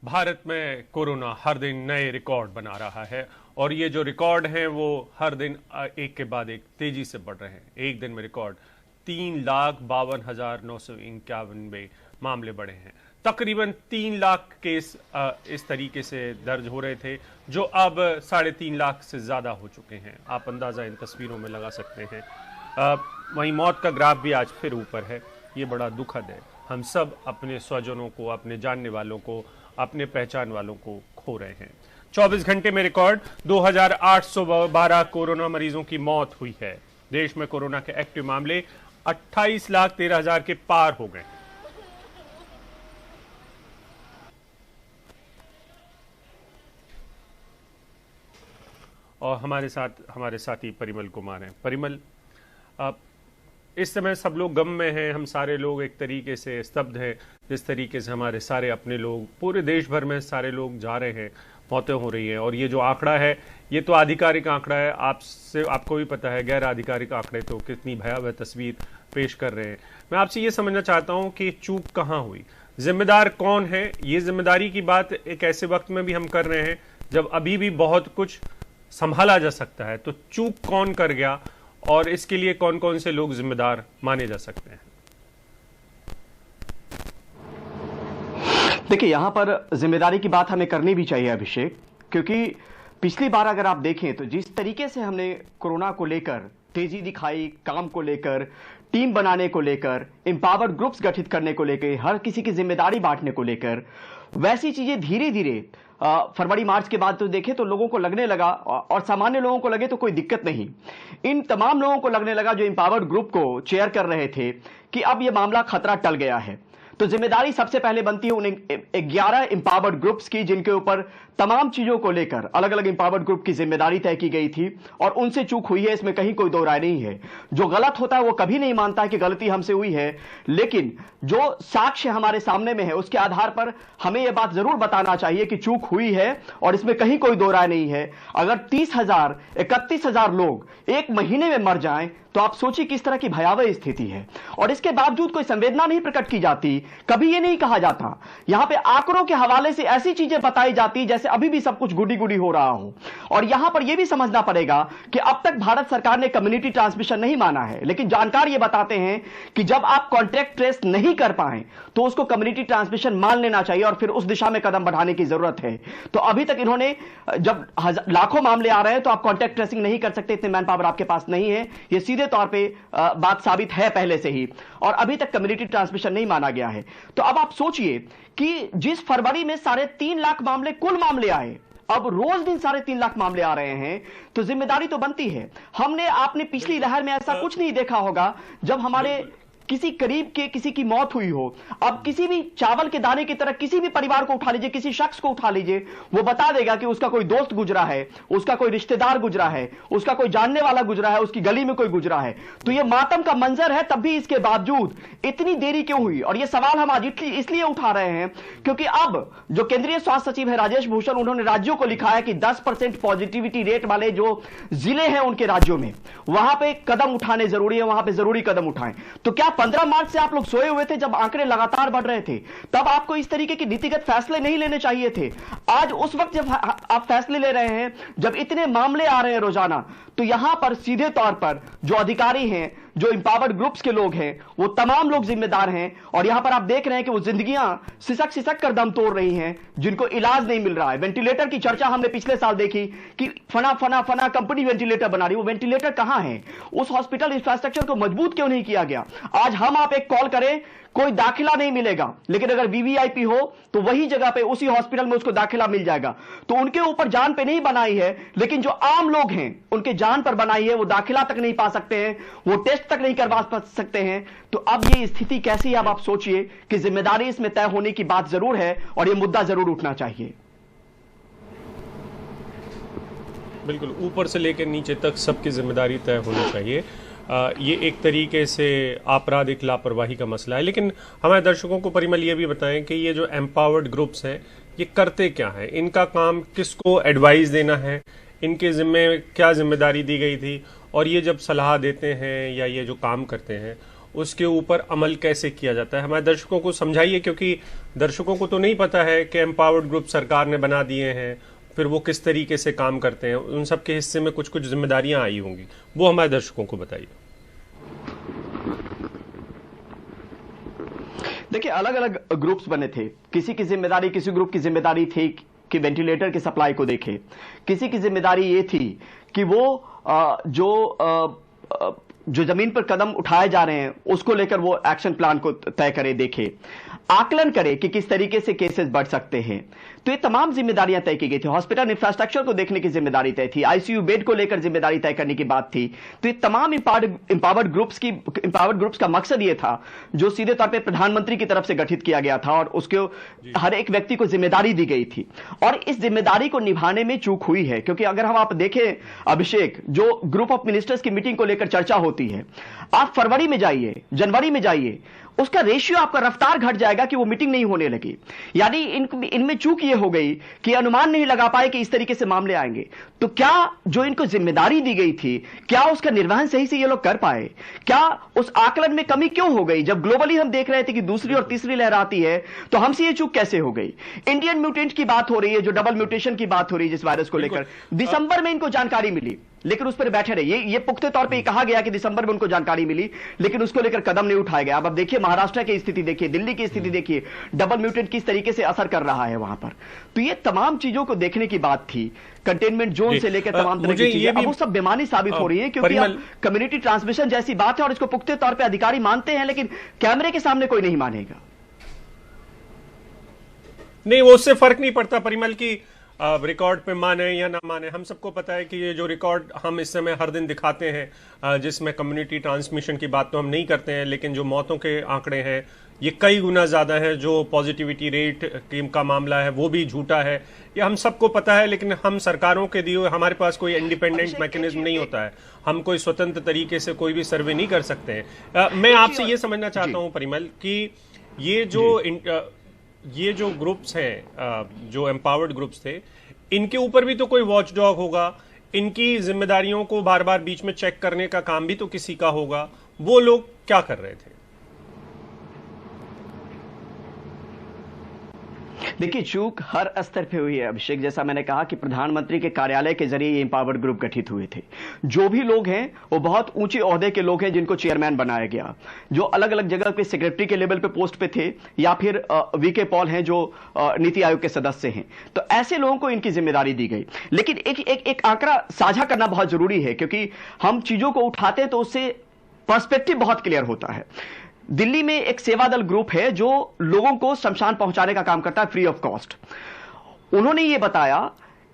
भारत में कोरोना हर दिन नए रिकॉर्ड बना रहा है और ये जो रिकॉर्ड हैं वो हर दिन एक के बाद एक तेजी से बढ़ रहे हैं। एक दिन में रिकॉर्ड 3,52,991 मामले बढ़े हैं। तकरीबन 3 लाख केस इस तरीके से दर्ज हो रहे थे जो अब 3.5 लाख से ज्यादा हो चुके हैं। आप अंदाजा इन तस्वीरों में लगा सकते हैं। वहीं मौत का ग्राफ भी आज फिर ऊपर है। ये बड़ा दुखद है। हम सब अपने स्वजनों को, अपने जानने वालों को, अपने पहचान वालों को खो रहे हैं। 24 घंटे में रिकॉर्ड 2,812 कोरोना मरीजों की मौत हुई है। देश में कोरोना के एक्टिव मामले 28,13,000 के पार हो गए। और हमारे साथी परिमल कुमार हैं। परिमल, इस समय सब लोग गम में हैं। हम सारे लोग एक तरीके से स्तब्ध हैं। जिस तरीके से हमारे सारे अपने लोग पूरे देश भर में सारे लोग जा रहे हैं, मौतें हो रही हैं। और ये जो आंकड़ा है ये तो आधिकारिक आंकड़ा है। आपको भी पता है गैर आधिकारिक आंकड़े तो कितनी भयावह तस्वीर पेश कर रहे हैं। मैं आपसे ये समझना चाहता हूं कि चूक कहां हुई, जिम्मेदार कौन है। ये जिम्मेदारी की बात एक ऐसे वक्त में भी हम कर रहे हैं जब अभी भी बहुत कुछ संभाला जा सकता है। तो चूक कौन कर गया और इसके लिए कौन कौन से लोग जिम्मेदार माने जा सकते हैं? देखिए, यहां पर जिम्मेदारी की बात हमें करनी भी चाहिए अभिषेक, क्योंकि पिछली बार अगर आप देखें तो जिस तरीके से हमने कोरोना को लेकर तेजी दिखाई, काम को लेकर, टीम बनाने को लेकर, एम्पावर्ड ग्रुप्स गठित करने को लेकर, हर किसी की जिम्मेदारी बांटने को लेकर, वैसी चीजें धीरे धीरे फरवरी मार्च के बाद तो देखें तो लोगों को लगने लगा, और सामान्य लोगों को लगे तो कोई दिक्कत नहीं, इन तमाम लोगों को लगने लगा जो एम्पावर्ड ग्रुप को चेयर कर रहे थे कि अब यह मामला खतरा टल गया है। तो जिम्मेदारी सबसे पहले बनती है उन 11 एम्पावर्ड ग्रुप्स की, जिनके ऊपर तमाम चीजों को लेकर अलग अलग एम्पावर्ड ग्रुप की जिम्मेदारी तय की गई थी और उनसे चूक हुई है, इसमें कहीं कोई दो राय नहीं है। जो गलत होता है वो कभी नहीं मानता है कि गलती हमसे हुई है, लेकिन जो साक्ष्य हमारे सामने में है उसके आधार पर हमें यह बात जरूर बताना चाहिए कि चूक हुई है और इसमें कहीं कोई दो राय नहीं है। अगर 30,000 31,000 लोग एक महीने में मर जाएं तो आप सोचिए किस तरह की भयावह स्थिति है, और इसके बावजूद कोई संवेदना नहीं प्रकट की जाती। कभी यह नहीं कहा जाता, यहां पे आंकड़ों के हवाले से ऐसी चीजें बताई जाती जैसे अभी भी सब कुछ गुडी गुडी हो रहा हो। और यहां पर यह भी समझना पड़ेगा कि अब तक भारत सरकार ने कम्युनिटी ट्रांसमिशन नहीं माना है, लेकिन जानकार यह बताते हैं कि जब आप कॉन्टैक्ट ट्रेस नहीं कर पाए तो उसको कम्युनिटी ट्रांसमिशन मान लेना चाहिए और फिर उस दिशा में कदम बढ़ाने की जरूरत है। तो अभी तक इन्होंने, जब लाखों मामले आ रहे हैं तो आप कॉन्टैक्ट ट्रेसिंग नहीं कर सकते, इतने मैन पावर आपके पास नहीं है, यह सीधे तौर पे बात साबित है पहले से ही, और अभी तक कम्युनिटी ट्रांसमिशन नहीं माना गया है। तो अब आप सोचिए कि जिस फरवरी में 3.5 लाख मामले, कुल मामले आए, अब रोज दिन 3.5 लाख मामले आ रहे हैं, तो जिम्मेदारी तो बनती है। आपने पिछली लहर में ऐसा कुछ नहीं देखा होगा जब हमारे किसी करीब के किसी की मौत हुई हो। अब किसी भी चावल के दाने की तरह किसी भी परिवार को उठा लीजिए, किसी शख्स को उठा लीजिए, वो बता देगा कि उसका कोई दोस्त गुजरा है, उसका कोई रिश्तेदार गुजरा है, उसका कोई जानने वाला गुजरा है, उसकी गली में कोई गुजरा है। तो ये मातम का मंजर है, तब भी इसके बावजूद इतनी देरी क्यों हुई? और ये सवाल हम आज इसलिए उठा रहे हैं क्योंकि अब जो केंद्रीय स्वास्थ्य सचिव है राजेश भूषण, उन्होंने राज्यों को लिखा है कि 10% पॉजिटिविटी रेट वाले जो जिले हैं उनके राज्यों में, वहां पे कदम उठाने जरूरी है, वहां पे जरूरी कदम उठाएं। तो क्या 15 मार्च से आप लोग सोए हुए थे जब आंकड़े लगातार बढ़ रहे थे? तब आपको इस तरीके के नीतिगत फैसले नहीं लेने चाहिए थे। आज उस वक्त जब आप फैसले ले रहे हैं, जब इतने मामले आ रहे हैं रोजाना, तो यहां पर सीधे तौर पर जो अधिकारी हैं, जो एम्पावर्ड ग्रुप्स के लोग हैं, वो तमाम लोग जिम्मेदार हैं। और यहां पर आप देख रहे हैं कि वो जिंदगियां सिसक सिसक कर दम तोड़ रही हैं, जिनको इलाज नहीं मिल रहा है। वेंटिलेटर की चर्चा हमने पिछले साल देखी कि फना फना फना कंपनी वेंटिलेटर बना रही, वो वेंटिलेटर कहां है? उस हॉस्पिटल इंफ्रास्ट्रक्चर को मजबूत क्यों नहीं किया गया? आज हम आप एक कॉल करें, कोई दाखिला नहीं मिलेगा, लेकिन अगर वीवीआईपी हो तो वही जगह पे उसी हॉस्पिटल में उसको दाखिला मिल जाएगा। तो उनके ऊपर जान पे नहीं बनाई है, लेकिन जो आम लोग हैं उनके जान पर बनाई है। वो दाखिला तक नहीं पा सकते हैं, वो टेस्ट तक नहीं करवा सकते हैं। तो अब ये स्थिति कैसी है? अब आप सोचिए कि जिम्मेदारी इसमें तय होने की बात जरूर है और ये मुद्दा जरूर उठना चाहिए। बिल्कुल, ऊपर से लेकर नीचे तक सबकी जिम्मेदारी तय होनी चाहिए। ये एक तरीके से आपराधिक लापरवाही का मसला है। लेकिन हमारे दर्शकों को परिमल ये भी बताएं कि ये जो एम्पावर्ड ग्रुप्स हैं ये करते क्या हैं, इनका काम किसको एडवाइस देना है, इनके जिम्मे क्या जिम्मेदारी दी गई थी, और ये जब सलाह देते हैं या ये जो काम करते हैं उसके ऊपर अमल कैसे किया जाता है, हमारे दर्शकों को समझाइए, क्योंकि दर्शकों को तो नहीं पता है कि एम्पावर्ड ग्रुप सरकार ने बना दिए हैं, फिर वो किस तरीके से काम करते हैं, उन सब के हिस्से में कुछ कुछ जिम्मेदारियां आई होंगी, वो हमारे दर्शकों को बताइए। देखिए, अलग अलग ग्रुप्स बने थे। किसी की जिम्मेदारी, किसी ग्रुप की जिम्मेदारी थी कि वेंटिलेटर की सप्लाई को देखे, किसी की जिम्मेदारी ये थी कि वो जो जमीन पर कदम उठाए जा रहे हैं उसको लेकर वो एक्शन प्लान को तय करे, देखे, आकलन करे कि किस तरीके से केसेस बढ़ सकते हैं। तो ये तमाम जिम्मेदारियां तय की गई थी। हॉस्पिटल इंफ्रास्ट्रक्चर को देखने की जिम्मेदारी तय थी, आईसीयू बेड को लेकर जिम्मेदारी तय करने की बात थी। तो ये तमाम इंपावर्ड ग्रुप्स का मकसद ये था, जो सीधे तौर पे प्रधानमंत्री की तरफ से गठित किया गया था और उसको हर एक व्यक्ति को जिम्मेदारी दी गई थी। और इस जिम्मेदारी को निभाने में चूक हुई है, क्योंकि अगर हम आप देखें अभिषेक, जो ग्रुप ऑफ मिनिस्टर्स की मीटिंग को लेकर चर्चा होती है, आप फरवरी में जाइए, जनवरी में जाइए, उसका रेशियो, आपका रफ्तार घट जाएगा कि वो मीटिंग नहीं होने लगी। यानी इनमें चूक ये हो गई कि अनुमान नहीं लगा पाए कि इस तरीके से मामले आएंगे। तो क्या जो इनको जिम्मेदारी दी गई थी, क्या उसका निर्वहन सही से ये लोग कर पाए? क्या उस आकलन में कमी क्यों हो गई? जब ग्लोबली हम देख रहे थे कि दूसरी और तीसरी लहर आती है, तो हमसे ये चूक कैसे हो गई? इंडियन म्यूटेंट की बात हो रही है, जो डबल म्यूटेशन की बात हो रही है जिस वायरस को लेकर, दिसंबर में इनको जानकारी मिली, लेकिन उस पर बैठे रहे। ये पुख्ते तौर पे कहा गया कि दिसंबर में उनको जानकारी मिली, लेकिन उसको लेकर कदम नहीं उठाया गया। अब देखिए महाराष्ट्र की स्थिति देखिए, दिल्ली की स्थिति देखिए, डबल म्यूटेंट किस तरीके से असर कर रहा है वहां पर। तो ये तमाम चीजों को देखने की बात थी, कंटेनमेंट जोन से लेकर तमाम तरह की चीजें। अब वो सब बेमानी साबित हो रही है, क्योंकि अब कम्युनिटी ट्रांसमिशन जैसी बात है और इसको पुख्ते तौर पर अधिकारी मानते हैं, लेकिन कैमरे के सामने कोई नहीं मानेगा। नहीं, वो उससे फर्क नहीं पड़ता परिमल की रिकॉर्ड पे माने या ना माने। हम सबको पता है कि ये जो रिकॉर्ड हम इस समय हर दिन दिखाते हैं, जिसमें कम्युनिटी ट्रांसमिशन की बात तो हम नहीं करते हैं, लेकिन जो मौतों के आंकड़े हैं ये कई गुना ज्यादा है, जो पॉजिटिविटी रेट का मामला है वो भी झूठा है, ये हम सबको पता है। लेकिन हम सरकारों के दिए, हमारे पास कोई इंडिपेंडेंट मैकेनिज्म नहीं होता है, हम कोई स्वतंत्र तरीके से कोई भी सर्वे नहीं कर सकते हैं। मैं आपसे ये समझना चाहता हूँ परिमल कि ये जो ग्रुप्स हैं, जो एम्पावर्ड ग्रुप्स थे, इनके ऊपर भी तो कोई वॉच डॉग होगा, इनकी जिम्मेदारियों को बार बार बीच में चेक करने का काम भी तो किसी का होगा। वो लोग क्या कर रहे थे? देखिए, चूक हर स्तर पे हुई है अभिषेक। जैसा मैंने कहा कि प्रधानमंत्री के कार्यालय के जरिए ये एम्पावर्ड ग्रुप गठित हुए थे। जो भी लोग हैं वो बहुत ऊंचे ओहदे के लोग हैं, जिनको चेयरमैन बनाया गया, जो अलग अलग जगह पे सेक्रेटरी के लेवल पे पोस्ट पे थे, या फिर वीके पॉल हैं जो नीति आयोग के सदस्य हैं। तो ऐसे लोगों को इनकी जिम्मेदारी दी गई। लेकिन एक आंकड़ा साझा करना बहुत जरूरी है, क्योंकि हम चीजों को उठाते हैं तो उससे पर्सपेक्टिव बहुत क्लियर होता है। दिल्ली में एक सेवा दल ग्रुप है जो लोगों को शमशान पहुंचाने का काम करता है फ्री ऑफ कॉस्ट। उन्होंने ये बताया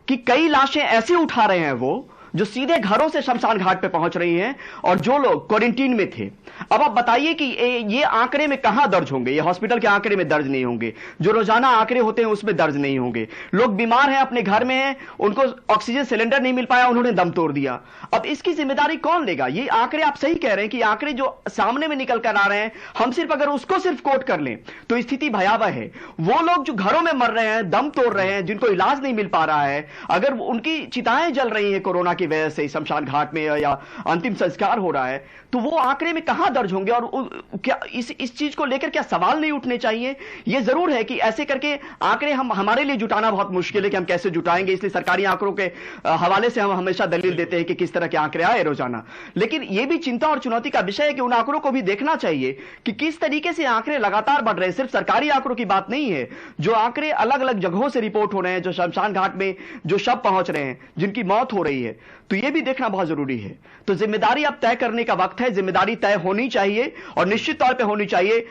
कि कई लाशें ऐसे उठा रहे हैं वो, जो सीधे घरों से शमशान घाट पे पहुंच रही हैं, और जो लोग क्वारंटीन में थे। अब आप बताइए कि ये आंकड़े में कहां दर्ज होंगे? ये हॉस्पिटल के आंकड़े में दर्ज नहीं होंगे, जो रोजाना आंकड़े होते हैं उसमें दर्ज नहीं होंगे। लोग बीमार हैं, अपने घर में हैं, उनको ऑक्सीजन सिलेंडर नहीं मिल पाया, उन्होंने दम तोड़ दिया। अब इसकी जिम्मेदारी कौन लेगा? ये आंकड़े आप सही कह रहे हैं कि आंकड़े जो सामने में निकल कर आ रहे हैं, हम सिर्फ अगर उसको सिर्फ कोट कर लें तो स्थिति भयावह है। वो लोग जो घरों में मर रहे हैं, दम तोड़ रहे हैं, जिनको इलाज नहीं मिल पा रहा है, अगर उनकी चिताएं जल रही हैं कोरोना की वजह से, शमशान घाट में या अंतिम संस्कार हो रहा है, तो वो आंकड़े में कहां दर्ज होंगे? और क्या इस चीज को लेकर क्या सवाल नहीं उठने चाहिए? ये जरूर है कि ऐसे करके आंकड़े हमारे लिए जुटाना बहुत मुश्किल है कि हम कैसे जुटाएंगे, इसलिए सरकारी आंकड़ों के हवाले से हम हमेशा दलील देते हैं कि किस तरह के आंकड़े आए रोजाना। लेकिन यह भी चिंता और चुनौती का विषय है कि उन आंकड़ों को भी देखना चाहिए कि किस तरीके से आंकड़े लगातार बढ़ रहे हैं। सिर्फ सरकारी आंकड़ों की बात नहीं है, जो आंकड़े अलग अलग जगहों से रिपोर्ट हो रहे हैं, जो शमशान घाट में जो शव पहुंच रहे हैं, जिनकी मौत हो रही है, तो यह भी देखना बहुत जरूरी है। तो जिम्मेदारी अब तय करने का वक्त है। जिम्मेदारी तय होनी चाहिए और निश्चित तौर पे होनी चाहिए।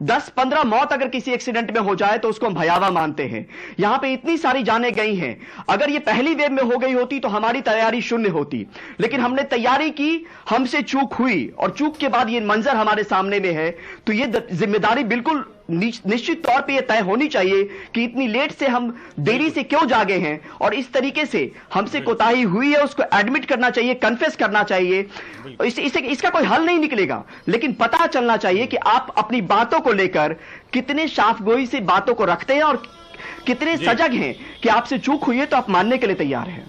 10-15 मौत अगर किसी एक्सीडेंट में हो जाए तो उसको हम भयावह मानते हैं। यहां पे इतनी सारी जानें गई हैं, अगर ये पहली वेव में हो गई होती तो हमारी तैयारी शून्य होती। लेकिन हमने तैयारी की, हमसे चूक हुई, और चूक के बाद ये मंजर हमारे सामने में है। तो ये जिम्मेदारी बिल्कुल निश्चित तौर पे ये तय होनी चाहिए कि इतनी लेट से हम देरी से क्यों जागे हैं, और इस तरीके से हमसे कोताही हुई है उसको एडमिट करना चाहिए, कन्फेस करना चाहिए। इसका कोई हल नहीं निकलेगा, लेकिन पता चलना चाहिए कि आप अपनी बातों को लेकर कितने साफगोई से बातों को रखते हैं और कितने सजग हैं कि आपसे चूक हुई है तो आप मानने के लिए तैयार हैं।